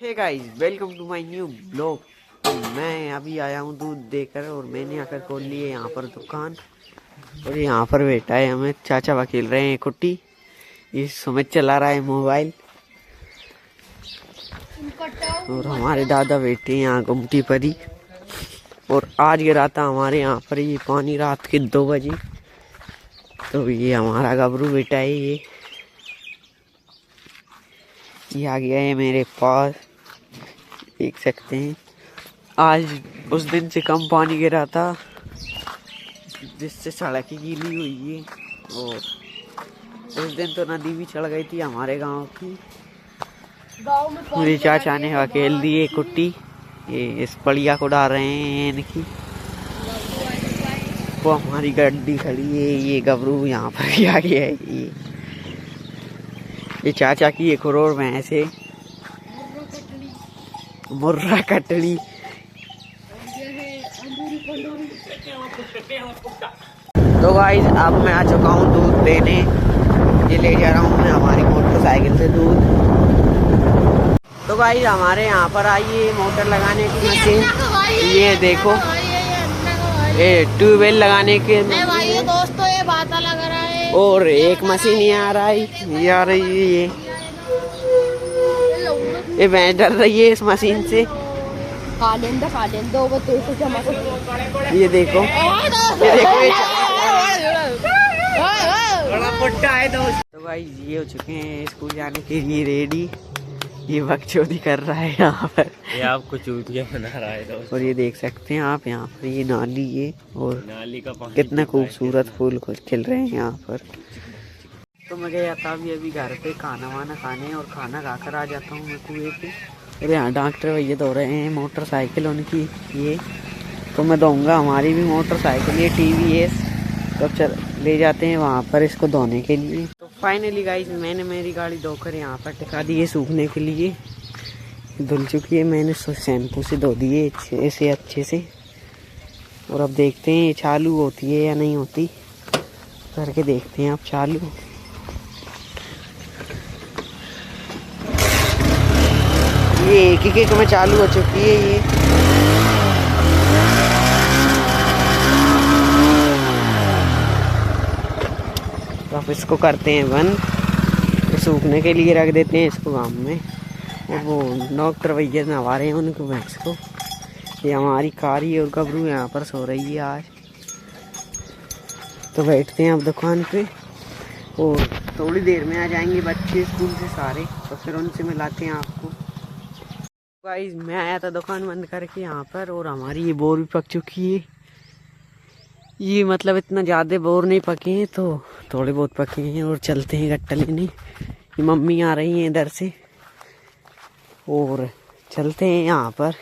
Hey guys, welcome to my new blog. मैं अभी आया हूँ दूध देकर और मैंने आकर खोल ली है यहाँ पर दुकान। और यहाँ पर बैठा है हमें चाचा वा खेल रहे हैं कुट्टी। ये सुमित चला रहा है मोबाइल और हमारे दादा बैठे हैं यहाँ गुमटी पर ही। और आज गिरा था हमारे यहाँ पर ये पानी रात के 2 बजे। तो ये हमारा गबरू बेटा है, ये आ गया है मेरे पास, देख सकते हैं। आज उस दिन से कम पानी गिरा था जिससे सड़क ही गीली हुई है। और उस दिन तो नदी भी चढ़ गई थी हमारे गांव की। मेरे चाचा ने अकेल दिए कुट्टी, ये इस पड़िया को डाल रहे हैं इनकी। वो हमारी गड्डी खड़ी है, ये गबरू यहाँ पर भी आ गया है। ये चाचा की एक और भैंस है, मुर्रा कटड़ी। तो गाइस अब मैं आ चुका हूँ दूध देने। ये ले जा रहा हूँ मैं हमारी मोटरसाइकिल से दूध। तो गाइस हमारे यहाँ पर आई है मोटर लगाने की मशीन। ये देखो, ये ट्यूबवेल लगाने के दोस्तों ये बाता लग रहा है। और एक मशीन ये आ रहा है, ये आ रही है। ये भैंस डर रही है इस मशीन से। ये देखो, तो भाई ये हो चुके हैं स्कूल जाने के लिए रेडी। ये बकचोदी कर रहा है यहाँ पर, ये आपको चूतिया बना रहा है दोस्त। और ये देख सकते हैं आप यहाँ पर ये नाली है और नाली का पानी कितना खूबसूरत फूल खिल रहे हैं यहाँ पर। तो मैं गया था अभी घर पे खाना वाना खाने, और खाना खाकर आ जाता हूँ मैं कुएं पे। और यहाँ डॉक्टर भैया धो रहे हैं मोटरसाइकिल उनकी। ये तो मैं धोऊंगा हमारी भी मोटरसाइकिल, ये TVS। तो चल ले जाते हैं वहाँ पर इसको धोने के लिए। तो फाइनली गाइस मैंने मेरी गाड़ी धोकर यहाँ पर टिका दी है सूखने के लिए। धुल चुकी है, मैंने शैम्पू से धो दी है इसे अच्छे से। और अब देखते हैं ये चालू होती है या नहीं होती, करके देखते हैं अब चालू। ये एक में चालू हो चुकी है ये। तो अब इसको करते हैं बंद, तो सूखने के लिए रख देते हैं इसको गाँव में। और वो डॉक्टर भैया नहवा रहे हैं उनको भैंस को। ये हमारी कारी और गबरू यहाँ पर सो रही है आज। तो बैठते हैं अब दुकान पे, और थोड़ी देर में आ जाएंगे बच्चे स्कूल से सारे, तो फिर उनसे मिलाते हैं आपको। गाइस मैं आया था दुकान बंद करके यहाँ पर, और हमारी ये बोर भी पक चुकी है। ये मतलब इतना ज़्यादा बोर नहीं पके हैं, तो थोड़े बहुत पके हैं। और चलते हैं गट्टा लेने। ये मम्मी आ रही हैं इधर से, और चलते हैं यहाँ पर।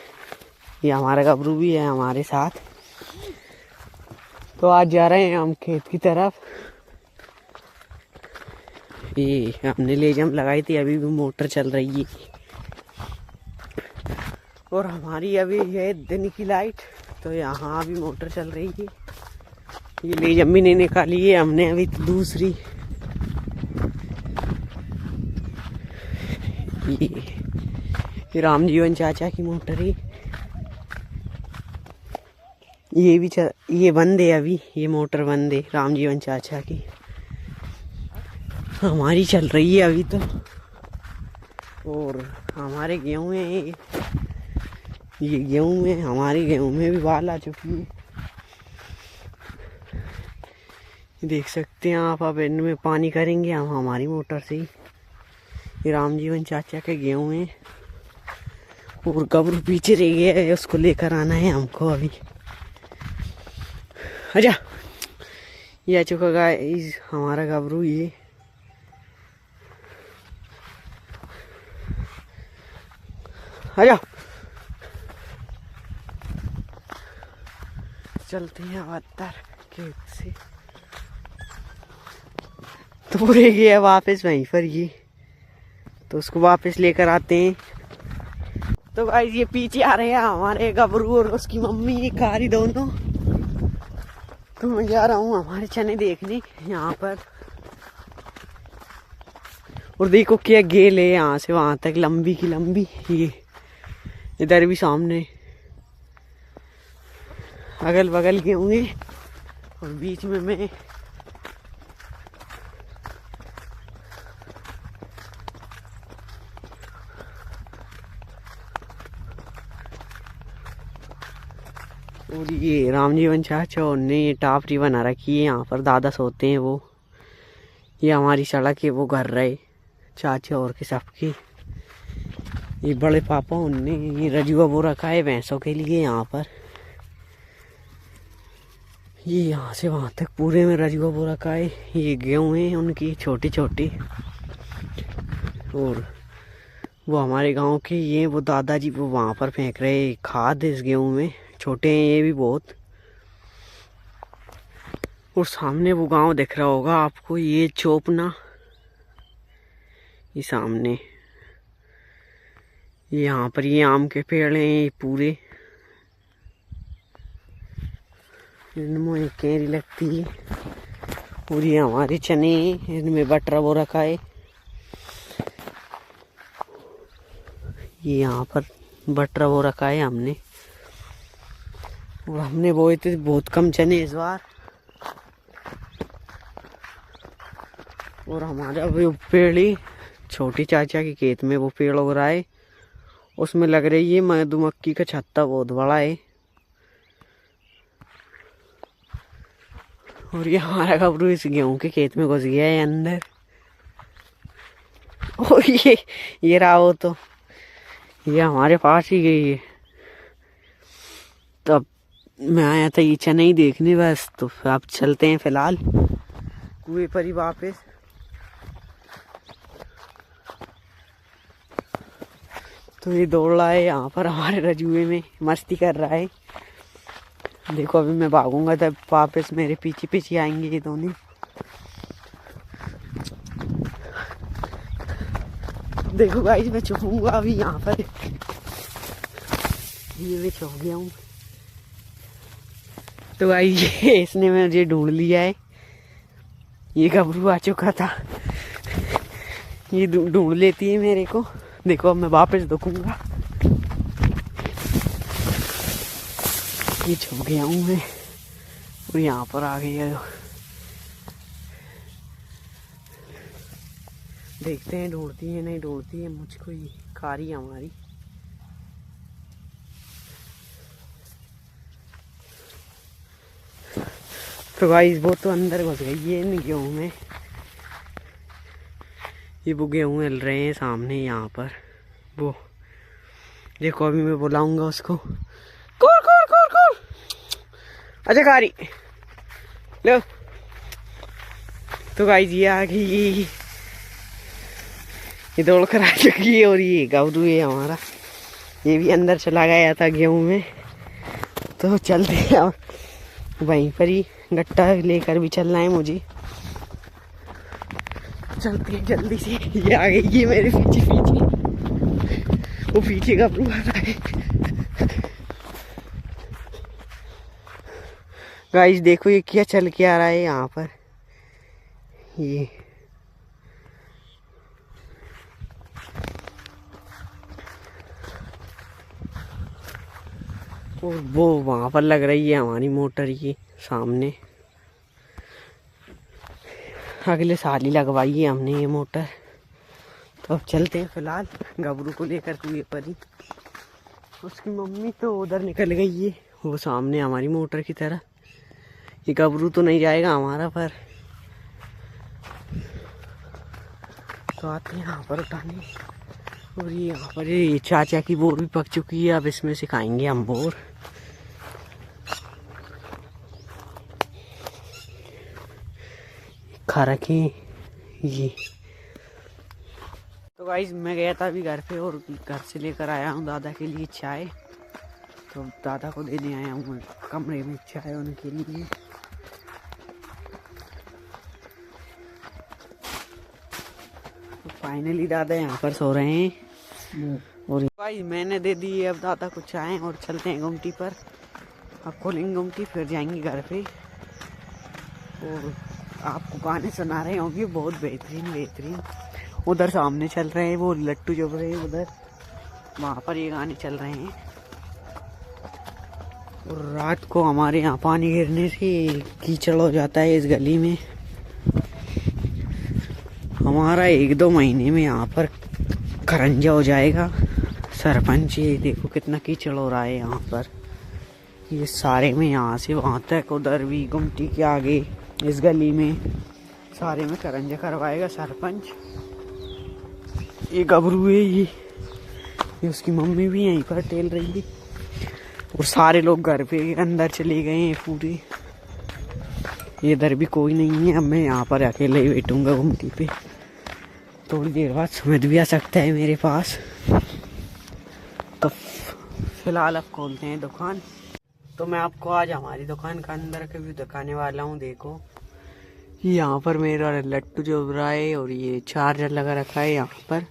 ये हमारा गबरू भी है हमारे साथ। तो आज जा रहे हैं हम खेत की तरफ। ये हमने ले जम लगाई थी, अभी भी मोटर चल रही है। और हमारी अभी है दिन की लाइट, तो यहाँ अभी मोटर चल रही है। ये ले जम भी नहीं निकाली है हमने अभी तो दूसरी। ये रामजीवन चाचा की मोटर है। ये भी ये बंद है अभी, ये मोटर बंद है रामजीवन चाचा की। हमारी चल रही है अभी तो। और हमारे गेहूं में, ये गेहूं में, हमारी गेहूं में भी बाल आ चुकी है। देख सकते हैं आप। अब इनमें पानी करेंगे हम हमारी मोटर से। ये रामजीवन चाचा के गेहूं है, और गबरू पीछे रह गया है, उसको लेकर आना है हमको अभी। अच्छा, ये आ चुका गाइस हमारा गबरू। ये अच्छा, चलते हैं अंदर खेत से। तो रह गया वापस वहीं पर ये, तो उसको वापस लेकर आते हैं। तो गाइस ये पीछे आ रहे हैं हमारे गबरू और उसकी मम्मी, ये कारी दोनों। तो मैं जा रहा हूँ हमारे चने देखने यहाँ पर। और देखो क्या गेल है यहाँ से वहां तक लंबी की लंबी। ये इधर भी सामने अगल बगल के होंगे और बीच में मैं और ये रामजीवन चाचा उनने ये टापरी बना रखी है, यहाँ पर दादा सोते हैं। वो ये हमारी सड़क है, वो घर रहे चाचा और के सबके। ये बड़े पापा उनने ये रजुआ वो रखा है भैंसों के लिए यहाँ पर। ये यहाँ से वहाँ तक पूरे में रजुआ वो रखा है। ये गेहूँ हैं उनकी छोटी छोटी, और वो हमारे गांव के ये वो दादाजी वो वहाँ पर फेंक रहे खाद इस गेहूँ में। छोटे हैं ये भी बहुत। और सामने वो गांव दिख रहा होगा आपको, ये चोपना, ये सामने यहाँ पर ये आम के पेड़ हैं पूरे, इनमें एक कैरी लगती है। और ये हमारे चने हैं, इनमें बटरा वो रखा है। ये यहाँ पर बटरा वो रखा है हमने, और हमने बोए थे बहुत कम चने इस बार। और हमारा वो पेड़ ही छोटी चाचा के खेत में वो पेड़ उग रहा है, उसमें लग रही है मधुमक्खी का छत्ता बहुत बड़ा है। और ये हमारा गबरू इस गेहूं के खेत में घुस गया है अंदर। और ये रहा वो, तो ये हमारे पास ही गई है। तब मैं आया था ये चना ही देखने बस, तो अब चलते हैं फिलहाल कुएं पर ही वापस। तो ये दौड़ रहा है यहाँ पर हमारे रजुए में, मस्ती कर रहा है। देखो अभी मैं भागूंगा तब वापस मेरे पीछे पीछे आएंगे ये दोनों। देखो गाइस मैं छुपूंगा अभी यहाँ पर, ये मैं छुप गया हूँ। तो गाइस ये इसने मुझे ढूंढ लिया है, ये गबरू आ चुका था, ये ढूंढ लेती है मेरे को। देखो अब मैं वापस दुखूंगा, ये छुप गया हूँ मैं और यहाँ पर आ गया। देखते हैं ढूंढती है नहीं ढूंढती है मुझको, ये कारी हमारी। तो गाइस वो तो अंदर घुस गई है इन गेहूं में। ये वो गेहूं हिल रहे हैं सामने यहाँ पर। वो देखो अभी मैं बुलाऊंगा उसको, कौर कौर कौर कौर, अच्छा कारी लो। तो गाइस ये आ गई, ये दौड़ कर आ चुकी है। और ये गबरू है हमारा, ये भी अंदर चला गया था गेहूं में। तो चलते हैं और वहीं पर ही गट्टा लेकर भी चलना है मुझे। चलते हैं जल्दी से। ये आ गई ये मेरे पीछे पीछे, वो पीछे गबरू आ रहा है। गाइस देखो ये क्या चल के आ रहा है यहाँ पर। ये और वो वहाँ पर लग रही है हमारी मोटर, ये सामने अगले साल ही लगवाई है हमने ये मोटर। तो अब चलते हैं फिलहाल गबरू को लेकर कुएं पर ही। उसकी मम्मी तो उधर निकल गई है, वो सामने हमारी मोटर की तरह। ये गबरू तो नहीं जाएगा हमारा, पर तो आते हैं यहाँ पर उठाने। और ये यहाँ पर ये चाचा की बोर भी पक चुकी है, अब इसमें से खाएंगे हम बोर। खा रखे ये। तो गाइस मैं गया था अभी घर पे, और घर से लेकर आया हूँ दादा के लिए चाय। तो दादा को देने आया हूँ कमरे में चाय उनके लिए। तो फाइनली दादा यहाँ पर सो रहे हैं। और भाई मैंने दे दी अब दादा को चाय, और चलते हैं गुमटी पर। अब खोलेंगे गुमटी फिर जाएंगे घर पे। और आपको गाने सुना रहे होंगे बहुत बेहतरीन बेहतरीन। उधर सामने चल रहे हैं वो लट्टू चुभ रहे हैं उधर। वहाँ पर ये गाने चल रहे हैं। और रात को हमारे यहाँ पानी गिरने से कीचड़ हो जाता है इस गली में। हमारा 1-2 महीने में यहाँ पर खरंजा हो जाएगा। सरपंच ये देखो कितना कीचड़ हो रहा है यहाँ पर। ये सारे में यहाँ से वहाँ तक, उधर भी गुमटी के आगे इस गली में सारे में खरंजा करवाएगा सरपंच। ये गबरू है ये उसकी मम्मी भी यहीं पर टेल रही है। और सारे लोग घर पे अंदर चले गए हैं पूरे। इधर भी कोई नहीं है। अब मैं यहाँ पर अकेले ही बैठूंगा गुमटी पे। थोड़ी देर बाद सुमित भी आ सकता है मेरे पास। तो फिलहाल अब खोलते हैं दुकान। तो मैं आपको आज हमारी दुकान का अंदर का भी दिखाने वाला हूँ। देखो यहाँ पर मेरा लट्टू जो उड़ रहा है और ये चार्जर लगा रखा है यहाँ पर।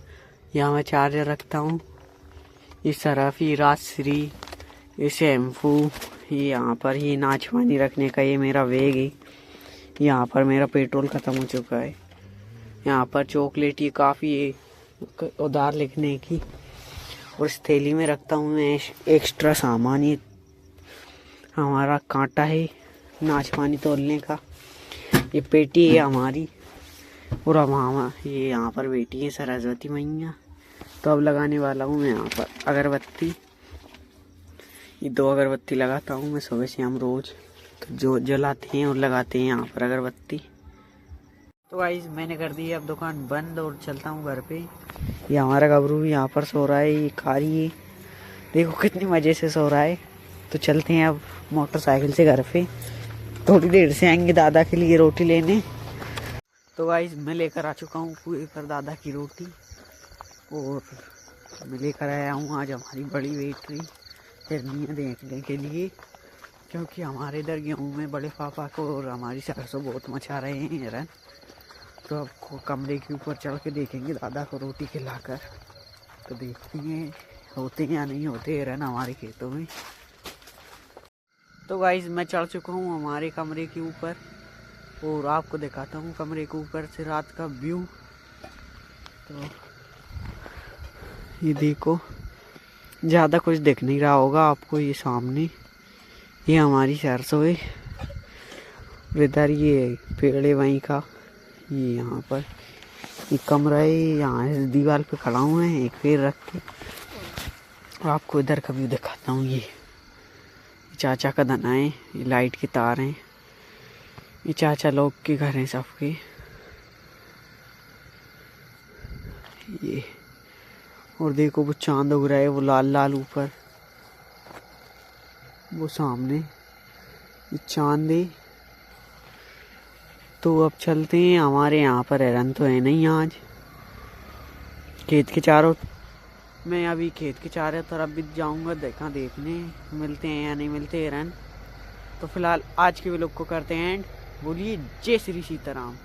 यहाँ मैं चार्जर रखता हूँ। ये सरफ, ये राजश्री, ये शैम्पू, ये यहाँ पर ये नाच पानी रखने का ये मेरा बैग है। यहाँ पर मेरा पेट्रोल ख़त्म हो चुका है। यहाँ पर चॉकलेट, ये काफ़ी है उधार लिखने की। और इस थैली में रखता हूँ मैं एक्स्ट्रा सामान। ये हमारा कांटा है नाच पानी तोलने का। ये पेटी है हमारी। और अब ये यहाँ पर बैठी है सरस्वती मैया। तो अब लगाने वाला हूँ मैं यहाँ पर अगरबत्ती। ये 2 अगरबत्ती लगाता हूँ मैं सुबह से हम रोज़। तो जो जलाते हैं और लगाते हैं यहाँ पर अगरबत्ती। तो गाइस मैंने कर दी है अब दुकान बंद और चलता हूँ घर पे। ये हमारा गबरू भी यहाँ पर सो रहा है। ये खा रही है, देखो कितनी मज़े से सो रहा है। तो चलते हैं अब मोटरसाइकिल से घर पे। थोड़ी देर से आएंगे दादा के लिए रोटी लेने। तो गाइस मैं लेकर आ चुका हूँ कुएं पर दादा की रोटी। और मैं लेकर आया हूँ आज हमारी बड़ी बैटरी हिरनियाँ देखने के लिए। क्योंकि हमारे इधर गेहूँ में बड़े पापा को और हमारी सरसों बहुत मचा रहे हैं हिरन। तो अब कमरे के ऊपर चढ़ के देखेंगे दादा को रोटी खिलाकर। तो देखते हैं होते हैं या नहीं होते हिरन हमारे खेतों में। तो गाइस मैं चढ़ चुका हूँ हमारे कमरे के ऊपर और आपको दिखाता हूँ कमरे के ऊपर से रात का व्यू। तो ये देखो, ज़्यादा कुछ दिख नहीं रहा होगा आपको। ये सामने ये हमारी सरसों है। इधर ये पेड़ है वहीं का। ये यहाँ पर ये कमरा है। यहाँ इस दीवार पे खड़ा हुआ है एक पैर रख के। आपको इधर का व्यू दिखाता हूँ। ये चाचा का धना है। ये लाइट के तार हैं। ये चाचा लोग के घर हैं सबके। ये और देखो वो चांद उग रहा है, वो लाल लाल ऊपर, वो सामने ये चांद है। तो अब चलते हैं। हमारे यहाँ पर हिरन तो है नहीं आज। खेत के चारों मैं अभी खेत के चारों तरफ भी जाऊँगा देखने मिलते हैं या नहीं मिलते हिरन। तो फिलहाल आज के व्लॉग को करते हैं एंड। बोलिए जय श्री सीताराम।